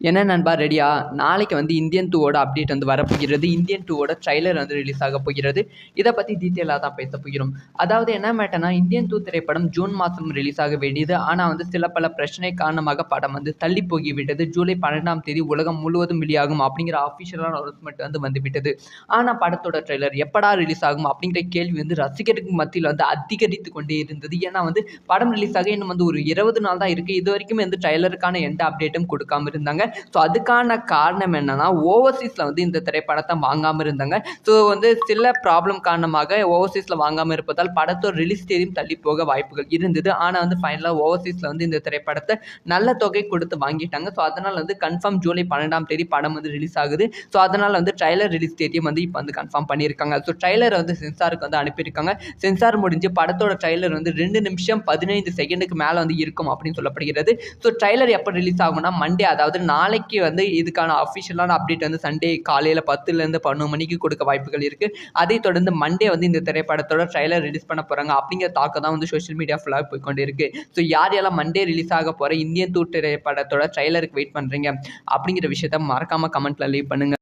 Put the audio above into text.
என்ன நண்பா ரெடியா? நாளைக்கு வந்து இந்தியன் 2 ஓட அப்டேட் வந்து வரப்போகிறது. இந்தியன் 2 ஓட ட்ரைலர் வந்து ரிலீஸ் ஆக போகிறது. இத பத்தி டீட்டெயிலா தான் பேசப் போகிறோம். அதாவது என்ன மேட்டர்னா, இந்தியன் 2 திரைப்படம் ஜூன் மாதம் ரிலீஸ் ஆக வேண்டியது. ஆனா வந்து சில பல பிரச்சனை காரணமாக படம் வந்து தள்ளி போகிவிட்டது. ஜூலை 12ஆம் தேதி உலகம் முழுவதும் வெளியாகும் அப்படிங்கிற ஆஃபிஷியலான அனௌன்ஸ்மென்ட் வந்து வந்துவிட்டது. ஆனா படத்தோட ட்ரைலர் எப்படா ரிலீஸ் ஆகும் அப்படிங்கிற கேள்வி வந்து ரசிகருக்கு மத்தியில வந்து அதிகரித்துக் கொண்டே இருந்தது. ஏன்னா வந்து படம் ரிலீஸ் ஆக இன்னும் வந்து ஒரு 20 நாள் தான் இருக்கு. இதுவரைக்கும் வந்து ட்ரைலருக்கான எந்த அப்டேட்டும் கொடுக்காம இருந்தாங்க. ஸோ அதுக்கான காரணம் என்னன்னா, ஓவர்சீஸ்ல வந்து இந்த திரைப்படத்த வாங்காம இருந்தாங்க. ஸோ வந்து சில ப்ராப்ளம் காரணமாக ஓவர்சீஸ்ல வாங்காம இருப்பதால் படத்தோட ரிலீஸ் தேதியும் தள்ளி போக வாய்ப்புகள் இருந்தது. ஆனா வந்து ஃபைனலா ஓவர்சீஸ்ல வந்து இந்த திரைப்படத்த நல்ல தொகை கொடுத்து வாங்கிட்டாங்க. ஸோ அதனால வந்து கன்ஃபார்ம் ஜூலை 12ஆம் தேதி படம் வந்து ரிலீஸ் ஆகுது. ஸோ அதனால வந்து ட்ரைலர் ரிலீஸ் தேதியும் வந்து இப்ப வந்து கன்ஃபார்ம் பண்ணியிருக்காங்க. ஸோ ட்ரைலர் வந்து சென்சாருக்கு வந்து அனுப்பியிருக்காங்க. சென்சார் முடிஞ்சு படத்தோட ட்ரைலர் வந்து 2 நிமிஷம் 15 செகண்டுக்கு மேல வந்து இருக்கும் அப்படின்னு சொல்லப்படுகிறது. ஸோ ட்ரைலர் எப்ப ரிலீஸ் ஆகும்னா மண்டே, அதாவது நாளைக்கு வந்து இதுக்கான அஃபிஷியலான அப்டேட் வந்து சண்டே காலையில 10லேருந்து 11 மணிக்கு கொடுக்க வாய்ப்புகள் இருக்கு. அதைத் தொடர்ந்து மண்டே வந்து இந்த திரைப்படத்தோட ட்ரைலர் ரிலீஸ் பண்ண போறாங்க அப்படிங்கிற தாக்கம் தான் வந்து சோஷியல் மீடியா ஃபுல்லா போய்க்கொண்டு இருக்கு. ஸோ யார் யாரெல்லாம் மண்டே ரிலீஸ் ஆக போற இந்தியன் 2 திரைப்படத்தோட ட்ரைலருக்கு வெயிட் பண்றீங்க அப்படிங்கிற விஷயத்த மறக்காம கமெண்ட்ல லீவ் பண்ணுங்க.